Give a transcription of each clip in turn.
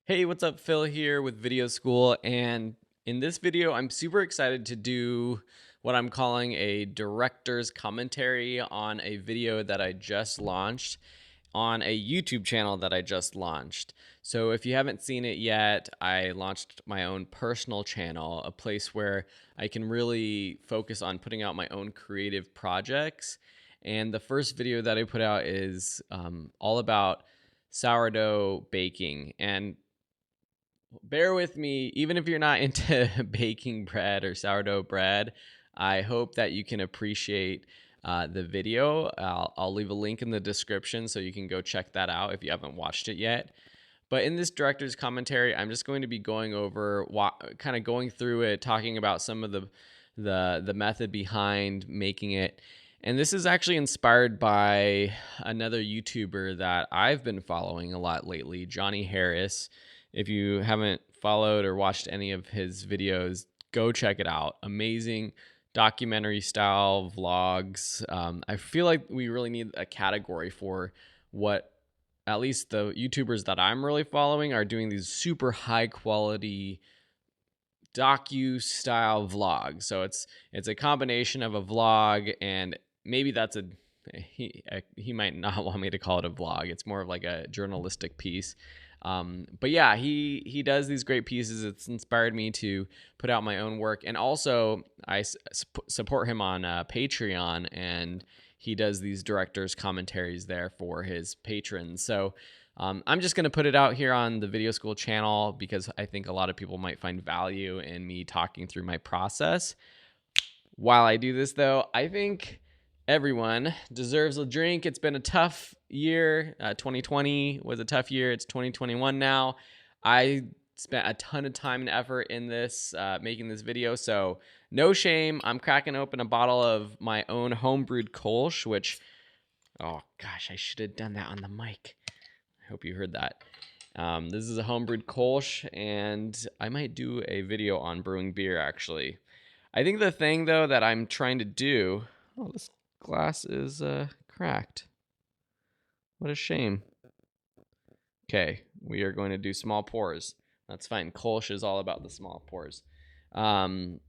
Hey, what's up? Phil here with Video School. And in this video, I'm super excited to do what I'm calling a director's commentary on a video that I just launched on a YouTube channel that I just launched. So if you haven't seen it yet, I launched my own personal channel, a place where I can really focus on putting out my own creative projects. And the first video that I put out is all about sourdough baking. And bear with me, even if you're not into baking bread or sourdough bread, I hope that you can appreciate the video. I'll leave a link in the description so you can go check that out if you haven't watched it yet. But in this director's commentary, I'm just going to be going over, kind of going through it, talking about some of the method behind making it. And this is actually inspired by another YouTuber that I've been following a lot lately, Johnny Harris. If you haven't followed or watched any of his videos, go check it out. Amazing documentary style vlogs. I feel like we really need a category for what at least the YouTubers that I'm really following are doing, these super high quality docu style vlogs. So it's a combination of a vlog, and maybe that's he might not want me to call it a vlog. It's more of like a journalistic piece. But yeah, he does these great pieces. It's inspired me to put out my own work. And also I support him on Patreon, and he does these director's commentaries there for his patrons. So I'm just going to put it out here on the Video School channel because I think a lot of people might find value in me talking through my process. While I do this though, I think everyone deserves a drink. It's been a tough year. 2020 was a tough year. It's 2021 now. I spent a ton of time and effort in this, making this video. So no shame. I'm cracking open a bottle of my own homebrewed Kolsch, which, oh gosh, I should have done that on the mic. I hope you heard that. This is a homebrewed Kolsch, and I might do a video on brewing beer actually. I think the thing though that I'm trying to do, oh, this glass is cracked. What a shame. Okay, we are going to do small pours. That's fine. Kolsch is all about the small pours. The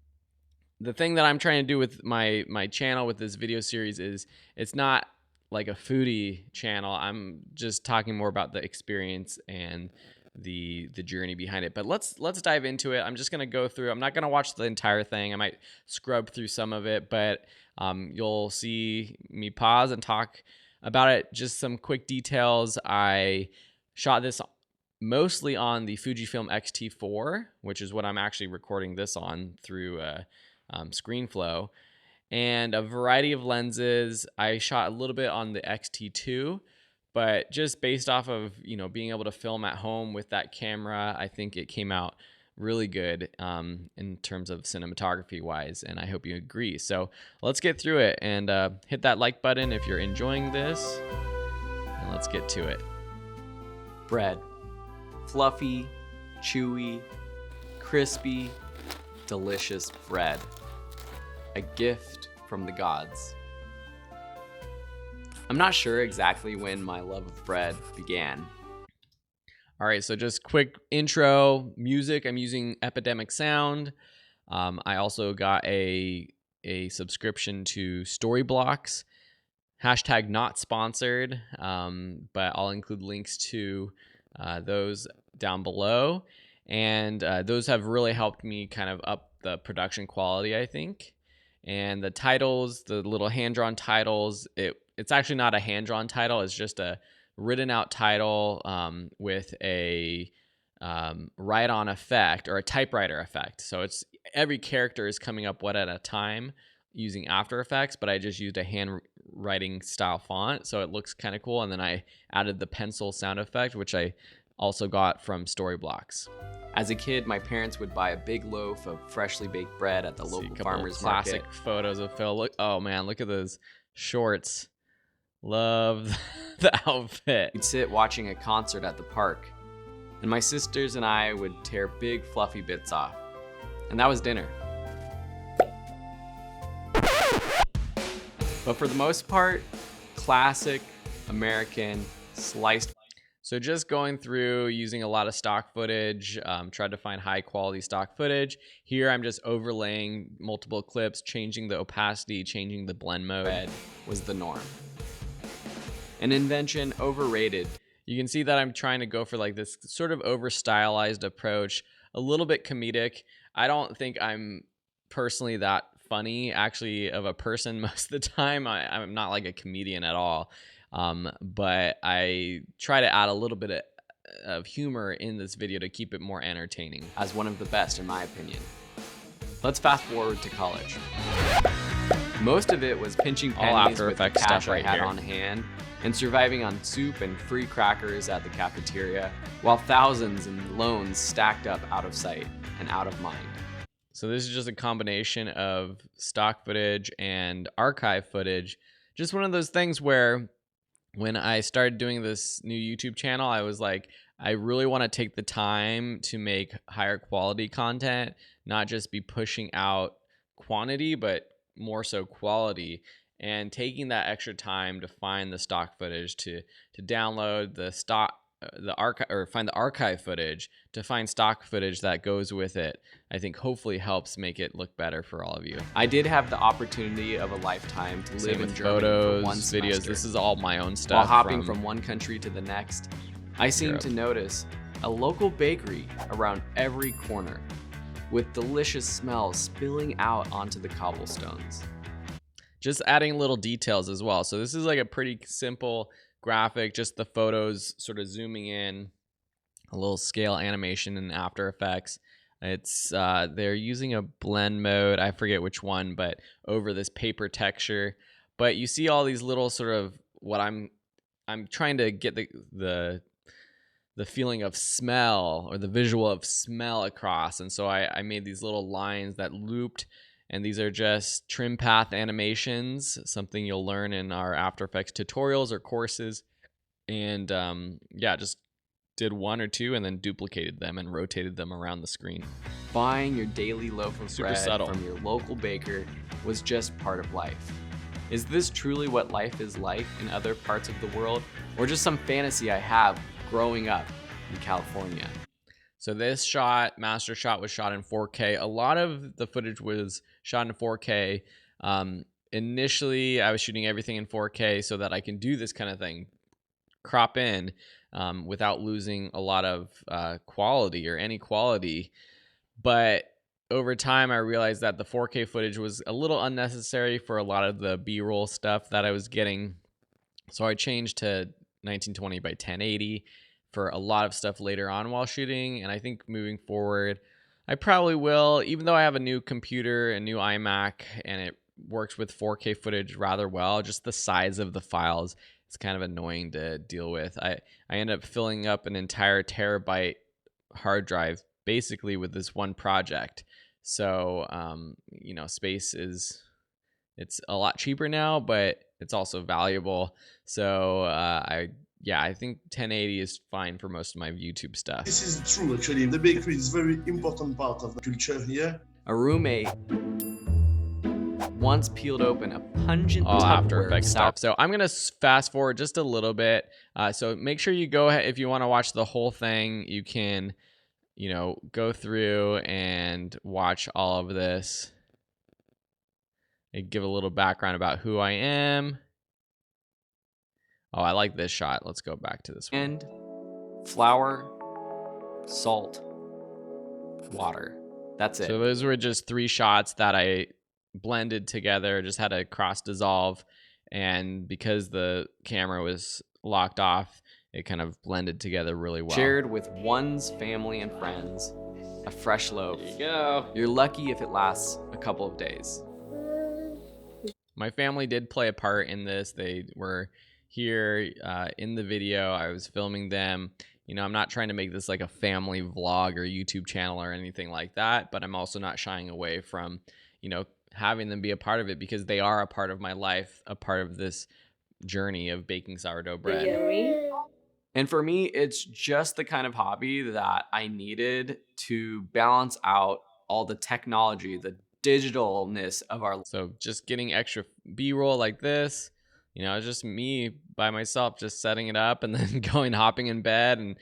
thing that I'm trying to do with my channel with this video series is it's not like a foodie channel. I'm just talking more about the experience and the journey behind it. But let's dive into it. I'm just gonna go through. I'm not gonna watch the entire thing. I might scrub through some of it, but you'll see me pause and talk about it. Just some quick details. I shot this mostly on the Fujifilm X-T4, which is what I'm actually recording this on through ScreenFlow, and a variety of lenses. I shot a little bit on the X-T2, but just based off of, being able to film at home with that camera, I think it came out really good in terms of cinematography wise, and I hope you agree. So let's get through it, and hit that like button if you're enjoying this, and let's get to it. Bread. Fluffy, chewy, crispy, delicious bread. A gift from the gods. I'm not sure exactly when my love of bread began. All right, so just quick intro. Music, I'm using Epidemic Sound. I also got a subscription to Storyblocks. Hashtag not sponsored, but I'll include links to those down below. And those have really helped me kind of up the production quality, I think. And the titles, the little hand-drawn titles, it's actually not a hand-drawn title. It's just a written-out title with a write-on effect or a typewriter effect. So it's every character is coming up one at a time using After Effects, but I just used a handwriting style font, so it looks kind of cool. And then I added the pencil sound effect, which I also got from Storyblocks. As a kid, my parents would buy a big loaf of freshly baked bread at the local farmer's market. Classic photos of Phil. Look, oh man, look at those shorts. Love the outfit. We'd sit watching a concert at the park, and my sisters and I would tear big fluffy bits off. And that was dinner. But for the most part, classic American sliced. So just going through using a lot of stock footage, tried to find high quality stock footage. Here I'm just overlaying multiple clips, changing the opacity, changing the blend mode. Red was the norm. An invention overrated. You can see that I'm trying to go for like this sort of over stylized approach, a little bit comedic. I don't think I'm personally that funny actually of a person most of the time. I'm not like a comedian at all. But I try to add a little bit of humor in this video to keep it more entertaining, as one of the best in my opinion. Let's fast forward to college. Most of it was pinching pennies with the cash I had on hand and surviving on soup and free crackers at the cafeteria, while thousands in loans stacked up out of sight and out of mind. So this is just a combination of stock footage and archive footage. Just one of those things where when I started doing this new YouTube channel, I was like, I really want to take the time to make higher quality content, not just be pushing out quantity, but more so quality, and taking that extra time to find the stock footage, to download the archive, or find the archive footage, to find stock footage that goes with it, I think hopefully helps make it look better for all of you. I did have the opportunity of a lifetime to live in Germany for one semester. Videos, this is all my own stuff. While hopping from one country to the next, I seemed to notice a local bakery around every corner, with delicious smells spilling out onto the cobblestones. Just adding little details as well. So this is like a pretty simple graphic, just the photos sort of zooming in, a little scale animation in After Effects. It's they're using a blend mode, I forget which one, but over this paper texture. But you see all these little sort of what I'm trying to get the feeling of smell, or the visual of smell across. And so I made these little lines that looped, and these are just trim path animations, something you'll learn in our After Effects tutorials or courses. And yeah, just did one or two and then duplicated them and rotated them around the screen. Buying your daily loaf of bread from your local baker was just part of life. Is this truly what life is like in other parts of the world, or just some fantasy I have growing up in California? So this master shot was shot in 4K. A lot of the footage was shot in 4K. Initially, I was shooting everything in 4K so that I can do this kind of thing, crop in without losing a lot of quality or any quality. But over time, I realized that the 4K footage was a little unnecessary for a lot of the B-roll stuff that I was getting. So I changed to 1920 by 1080 for a lot of stuff later on while shooting. And I think moving forward, I probably will, even though I have a new computer, a new iMac, and it works with 4K footage rather well. Just the size of the files, it's kind of annoying to deal with. I end up filling up an entire terabyte hard drive basically with this one project. So, you know, space it's a lot cheaper now, but it's also valuable. So I think 1080 is fine for most of my YouTube stuff. This is true, actually. The bakery is a very important part of the culture here. A roommate once peeled open a pungent After Effects stuff. So I'm gonna fast forward just a little bit. So make sure you go ahead, if you want to watch the whole thing, you can, you know, go through and watch all of this. I give a little background about who I am. Oh, I like this shot. Let's go back to this one. And flour, salt, water. That's it. So those were just 3 shots that I blended together, just had a cross dissolve, and because the camera was locked off, it kind of blended together really well. Shared with one's family and friends, a fresh loaf. There you go. You're lucky if it lasts a couple of days. My family did play a part in this. They were here in the video. I was filming them. You know, I'm not trying to make this like a family vlog or YouTube channel or anything like that, but I'm also not shying away from, you know, having them be a part of it, because they are a part of my life, a part of this journey of baking sourdough bread. And for me, it's just the kind of hobby that I needed to balance out all the technology, the digitalness of our. So just getting extra B-roll like this, You know, it's just me by myself, just setting it up and then hopping in bed and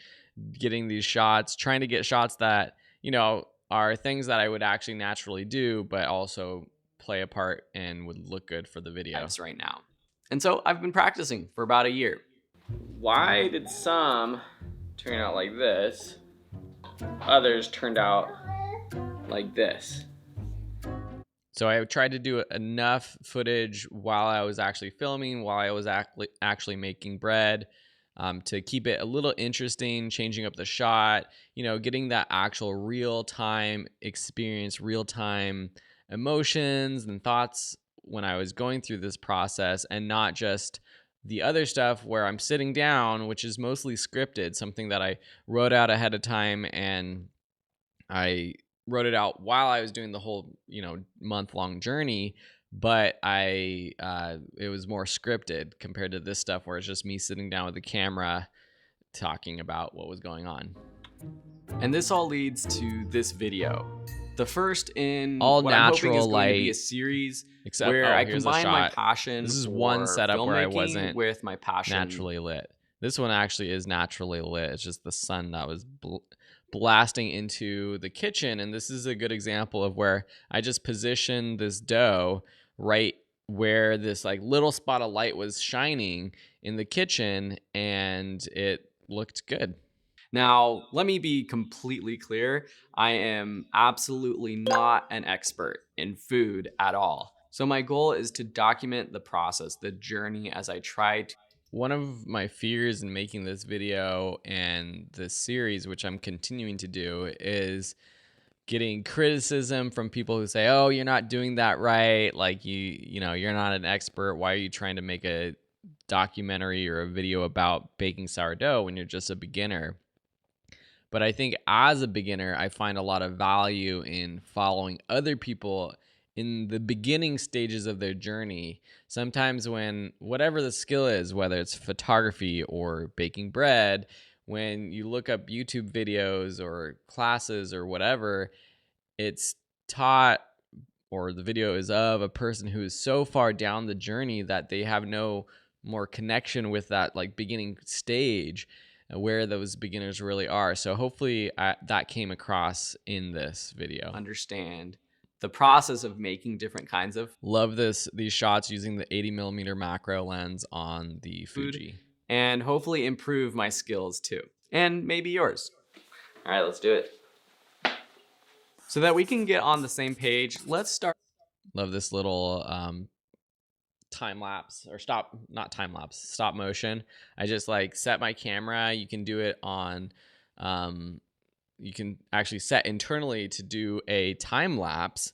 getting these shots, trying to get shots that, you know, are things that I would actually naturally do, but also play a part and would look good for the video. Right now. And so I've been practicing for about a year. Why did some turn out like this? Others turned out like this. So I tried to do enough footage while I was actually filming, while I was actually making bread, to keep it a little interesting, changing up the shot, you know, getting that actual real-time experience, real-time emotions and thoughts when I was going through this process, and not just the other stuff where I'm sitting down, which is mostly scripted, something that I wrote out ahead of time, and I wrote it out while I was doing the whole, you know, month-long journey, but it was more scripted compared to this stuff where it's just me sitting down with the camera talking about what was going on. And this all leads to this video. The first in all what natural I'm hoping is light, going to be a series except where I here's combine a my shot. passion. This is one setup where I wasn't with my passion naturally lit. This one actually is naturally lit. It's just the sun that was blasting into the kitchen, and this is a good example of where I just positioned this dough right where this like little spot of light was shining in the kitchen, and it looked good. Now, let me be completely clear. I am absolutely not an expert in food at all. So my goal is to document the process, the journey as I try to. One of my fears in making this video and this series, which I'm continuing to do, is getting criticism from people who say, oh, you're not doing that right. Like you know, you're not an expert. Why are you trying to make a documentary or a video about baking sourdough when you're just a beginner? But I think as a beginner, I find a lot of value in following other people in the beginning stages of their journey. Sometimes when whatever the skill is, whether it's photography or baking bread, when you look up YouTube videos or classes or whatever, it's taught, or the video is of a person who is so far down the journey that they have no more connection with that like beginning stage where those beginners really are. So hopefully that came across in this video. Understand the process of making different kinds of love these shots using the 80mm macro lens on the Fuji, and hopefully improve my skills too, and maybe yours. All right, let's do it. So that we can get on the same page, let's start. Love this little time lapse, or stop motion. I just like set my camera. You can do it on you can actually set internally to do a time lapse,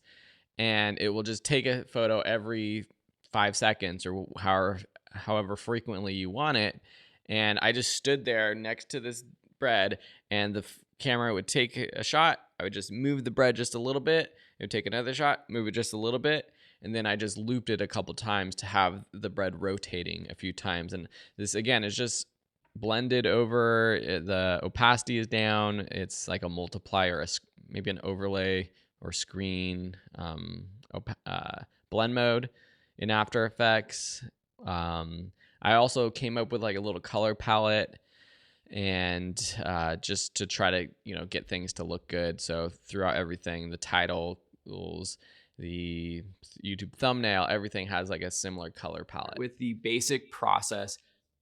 and it will just take a photo every 5 seconds or however frequently you want it. And I just stood there next to this bread, and the camera would take a shot. I would just move the bread just a little bit. It would take another shot, move it just a little bit, and then I just looped it a couple times to have the bread rotating a few times. And this again is just blended over. The opacity is down. It's like a multiplier, maybe an overlay or screen blend mode in After Effects. I also came up with like a little color palette, and just to try to, you know, get things to look good. So throughout everything, the titles, the YouTube thumbnail, everything has like a similar color palette with the basic process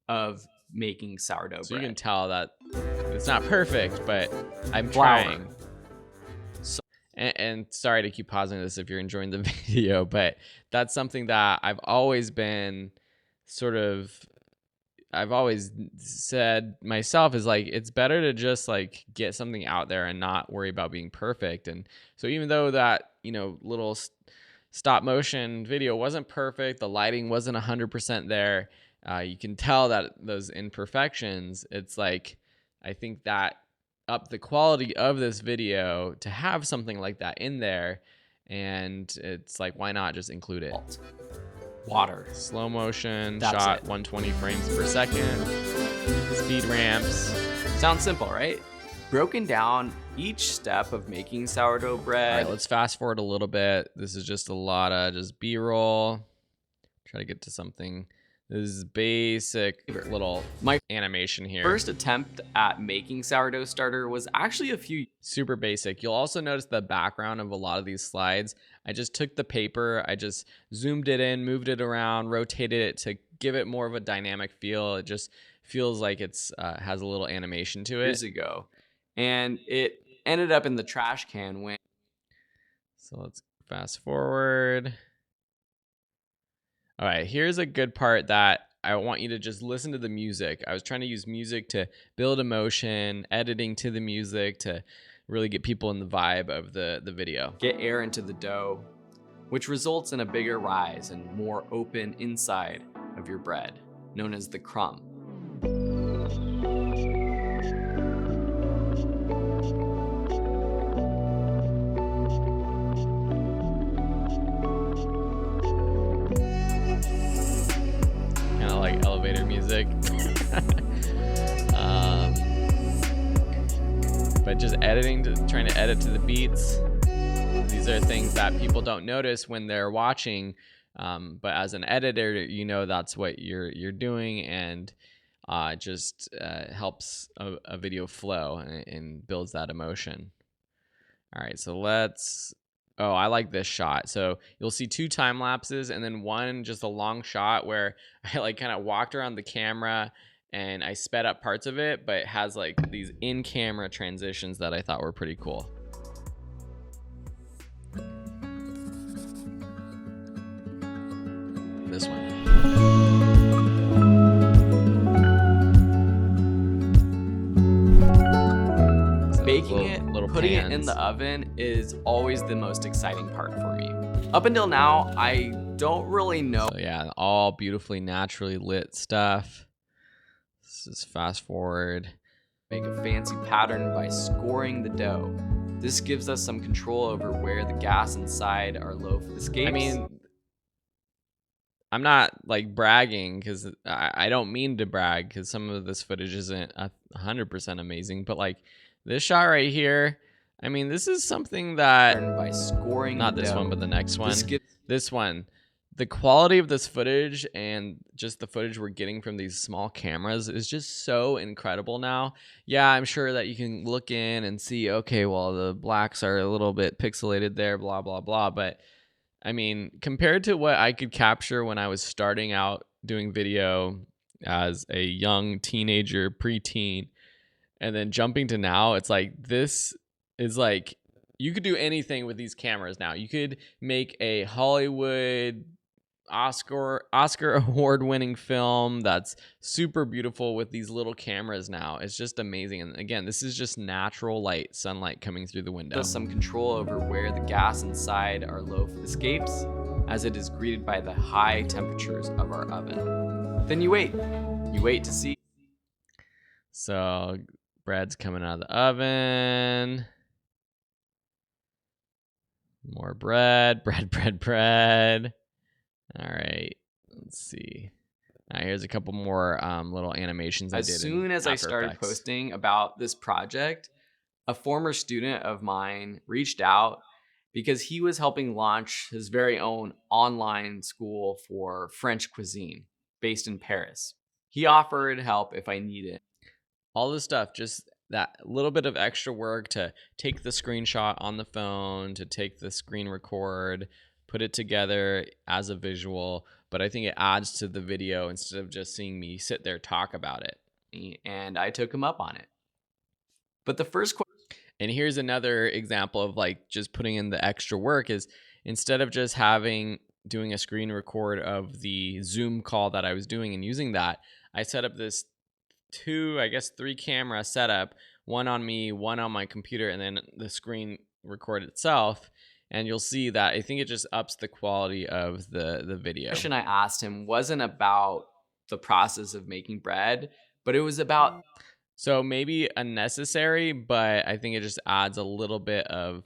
of making sourdough bread. So you can tell that it's not perfect, but I'm Flour. trying. So, and sorry to keep pausing this if you're enjoying the video, but that's something that I've always been I've always said myself is like, it's better to just like get something out there and not worry about being perfect. And so even though that, you know, little stop motion video wasn't perfect, the lighting wasn't 100% there, you can tell that those imperfections, it's like, I think that upped the quality of this video to have something like that in there. And it's like, why not just include it? Water. Slow motion, That's shot it. 120 frames per second, speed ramps. Sounds simple, right? Broken down each step of making sourdough bread. All right, let's fast forward a little bit. This is just a lot of just B-roll. Try to get to something This is basic little animation here. First attempt at making sourdough starter was actually super basic. You'll also notice the background of a lot of these slides. I just took the paper, I just zoomed it in, moved it around, rotated it to give it more of a dynamic feel. It just feels like it's has a little animation to it. years ago, and it ended up in the trash can when. So let's fast forward. All right, here's a good part that I want you to just listen to the music. I was trying to use music to build emotion, editing to the music to really get people in the vibe of the video. Get air into the dough, which results in a bigger rise and more open inside of your bread, known as the crumb. Kind of like elevator music. But just trying to edit to the beats. These are things that people don't notice when they're watching, but as an editor, you know that's what you're doing, and just helps a video flow and builds that emotion. All right, so oh, I like this shot. So you'll see 2 time lapses and then one just a long shot where I like kind of walked around the camera and I sped up parts of it, but it has like these in-camera transitions that I thought were pretty cool. This one. Baking it, putting it in the oven is always the most exciting part for me. Up until now, I don't really know. So yeah, all beautifully naturally lit stuff. This is fast forward. Make a fancy pattern by scoring the dough. This gives us some control over where the gas inside our loaf escapes. I mean, I'm not like bragging because I don't mean to brag because some of this footage isn't 100% amazing, but like this shot right here, I mean, this is something that by scoring not the this dough, one, but the next one. This one. The quality of this footage and just the footage we're getting from these small cameras is just so incredible now. Yeah, I'm sure that you can look in and see, okay, well, the blacks are a little bit pixelated there, blah, blah, blah. But I mean, compared to what I could capture when I was starting out doing video as a young teenager, preteen, and then jumping to now, it's like this is like you could do anything with these cameras now. You could make a Hollywood Oscar award winning film that's super beautiful with these little cameras now. It's just amazing. And again, this is just natural light, sunlight coming through the window. Some control over where the gas inside our loaf escapes as it is greeted by the high temperatures of our oven. Then you wait to see. So bread's coming out of the oven. More bread. All right, let's see. All right, here's a couple more little animations I did. As soon as I started posting about this project, a former student of mine reached out because he was helping launch his very own online school for French cuisine based in Paris. He offered help if I needed. All this stuff, just that little bit of extra work to take the screenshot on the phone, to take the screen record, put it together as a visual, but I think it adds to the video instead of just seeing me sit there talk about it. And I took him up on it. But the first question. And here's another example of like just putting in the extra work is instead of just doing a screen record of the Zoom call that I was doing and using that, I set up this 3 camera setup, one on me, one on my computer, and then the screen record itself. And you'll see that I think it just ups the quality of the video. The question I asked him wasn't about the process of making bread, but it was about. So maybe unnecessary, but I think it just adds a little bit of,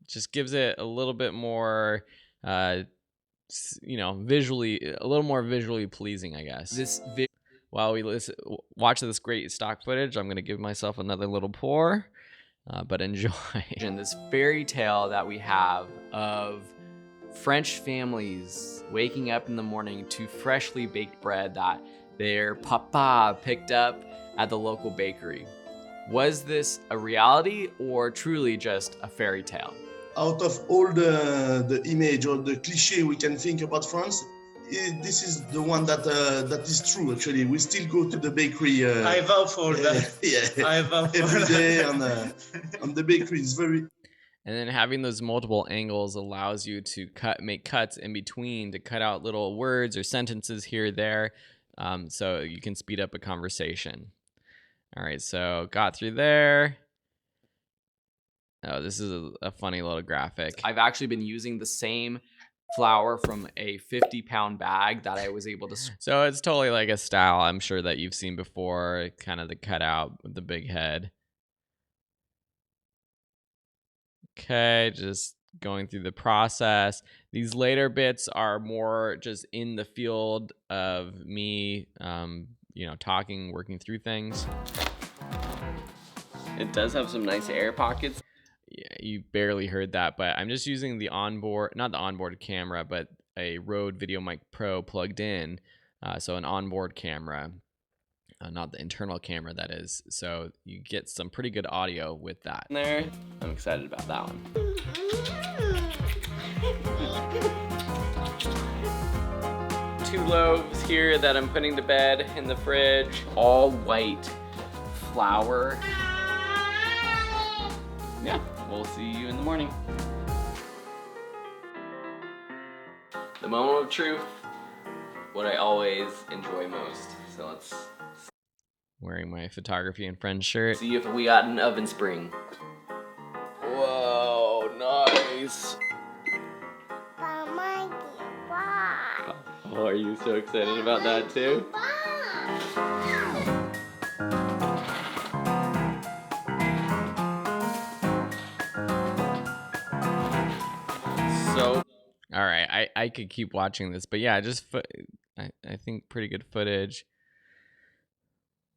just gives it a little bit more, visually, a little more visually pleasing, I guess. While we watch this great stock footage, I'm going to give myself another little pour. But enjoy. And this fairy tale that we have of French families waking up in the morning to freshly baked bread that their papa picked up at the local bakery. Was this a reality or truly just a fairy tale? Out of all the image or the cliche we can think about France, this is the one that is true. Actually, we still go to the bakery. I vow for that. Yeah, I vow for every that. day on the bakery. It's very. And then having those multiple angles allows you to make cuts in between to cut out little words or sentences here or there, so you can speed up a conversation. All right, so got through there. Oh, this is a funny little graphic. I've actually been using the same flour from a 50-pound bag that I was able to. So it's totally like a style I'm sure that you've seen before, kind of the cutout with the big head. Okay, just going through the process. These later bits are more just in the field of me, talking, working through things. It does have some nice air pockets. Yeah, you barely heard that, but I'm just using the not the onboard camera, but a Rode Video Mic Pro plugged in. So an onboard camera, not the internal camera, that is. So you get some pretty good audio with that. There, I'm excited about that one. Two loaves here that I'm putting to bed in the fridge. All white flour. Yeah, we'll see you in the morning. The moment of truth, what I always enjoy most. So let's Wearing my photography and friends shirt. see if we got an oven spring. Whoa, nice. Oh, are you so excited about that too? So All right, I could keep watching this, but yeah, I think pretty good footage.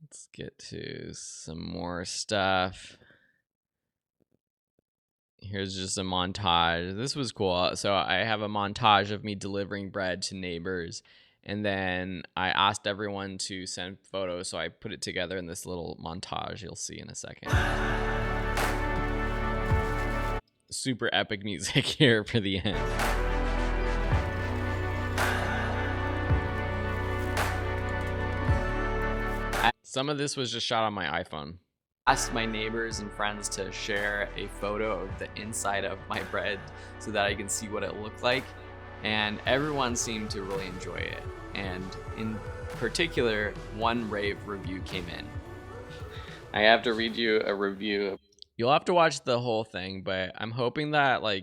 Let's get to some more stuff. Here's just a montage. This was cool. So I have a montage of me delivering bread to neighbors, and then I asked everyone to send photos, so I put it together in this little montage you'll see in a second. Super epic music here for the end. Some of this was just shot on my iPhone. Asked my neighbors and friends to share a photo of the inside of my bread so that I can see what it looked like, and everyone seemed to really enjoy it. And in particular, one rave review came in. I have to read you a review. You'll have to watch the whole thing, but I'm hoping that I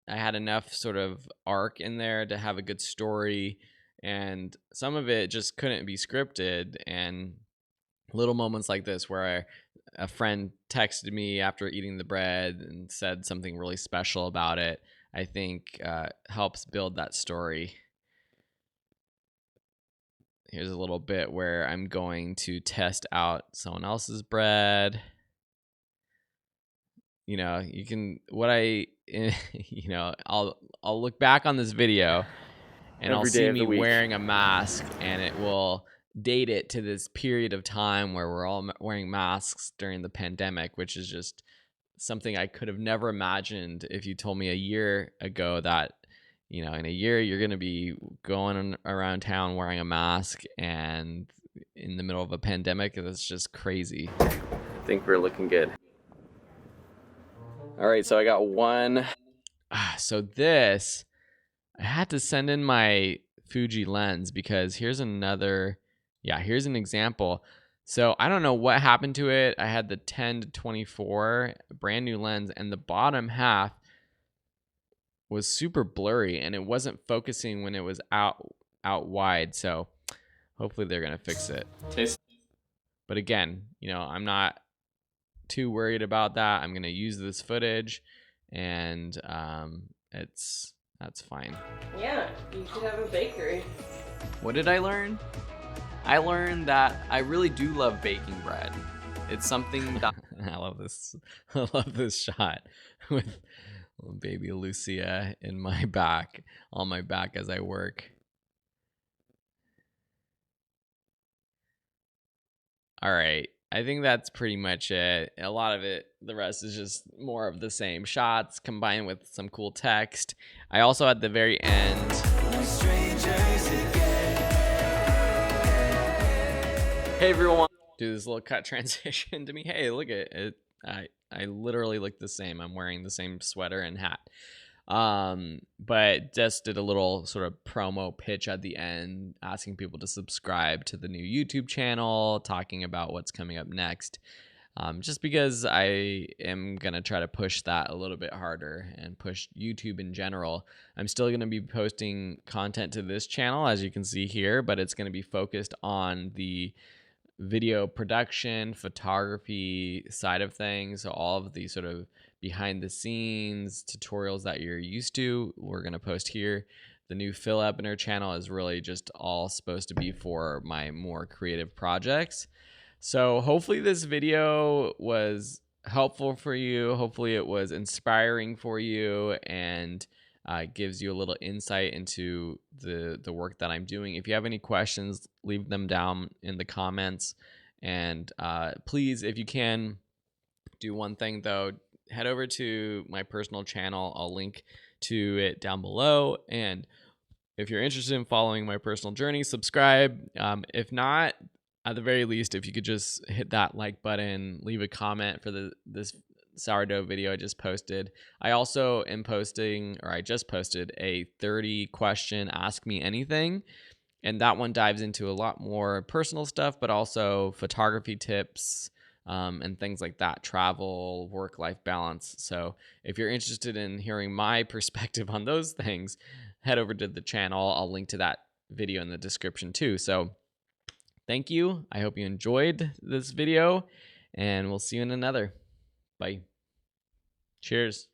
had enough sort of arc in there to have a good story, and some of it just couldn't be scripted, and little moments like this where a friend texted me after eating the bread and said something really special about it, I think helps build that story. Here's a little bit where I'm going to test out someone else's bread. You know, I'll look back on this video and I'll see me wearing a mask, and it will date it to this period of time where we're all wearing masks during the pandemic, which is just something I could have never imagined if you told me a year ago that, in a year you're going to be going around town wearing a mask and in the middle of a pandemic. That's just crazy. I think we're looking good. All right, so I got one. So this, I had to send in my Fuji lens because here's an example. So I don't know what happened to it. I had the 10-24 brand new lens, and the bottom half was super blurry and it wasn't focusing when it was out wide. So hopefully they're gonna fix it. But again, I'm not too worried about that. I'm gonna use this footage, and that's fine. Yeah, you should have a bakery. What did I learn? I learned that I really do love baking bread. It's something that I love this. I love this shot with Little baby Lucia in my back, on my back as I work. All right. I think that's pretty much it. A lot of it, the rest is just more of the same shots combined with some cool text. I also at the very end. Hey everyone. Do this little cut transition to me. Hey, look at it. I literally look the same. I'm wearing the same sweater and hat. But just did a little sort of promo pitch at the end, asking people to subscribe to the new YouTube channel, talking about what's coming up next. Just because I am going to try to push that a little bit harder and push YouTube in general. I'm still going to be posting content to this channel, as you can see here, but it's going to be focused on the video production, photography side of things. So all of the sort of behind the scenes tutorials that you're used to, we're going to post here. The new Phil Ebner channel is really just all supposed to be for my more creative projects. So hopefully this video was helpful for you. Hopefully it was inspiring for you and gives you a little insight into the work that I'm doing. If you have any questions, leave them down in the comments. And please, if you can, do one thing though, head over to my personal channel. I'll link to it down below. And if you're interested in following my personal journey, subscribe. If not, at the very least, if you could just hit that like button, leave a comment for this sourdough video I just posted. I also am posting, or I just posted a 30 question Ask Me Anything. And that one dives into a lot more personal stuff, but also photography tips and things like that, travel, work-life balance. So if you're interested in hearing my perspective on those things, head over to the channel. I'll link to that video in the description too. So thank you. I hope you enjoyed this video, and we'll see you in another. Bye. Cheers.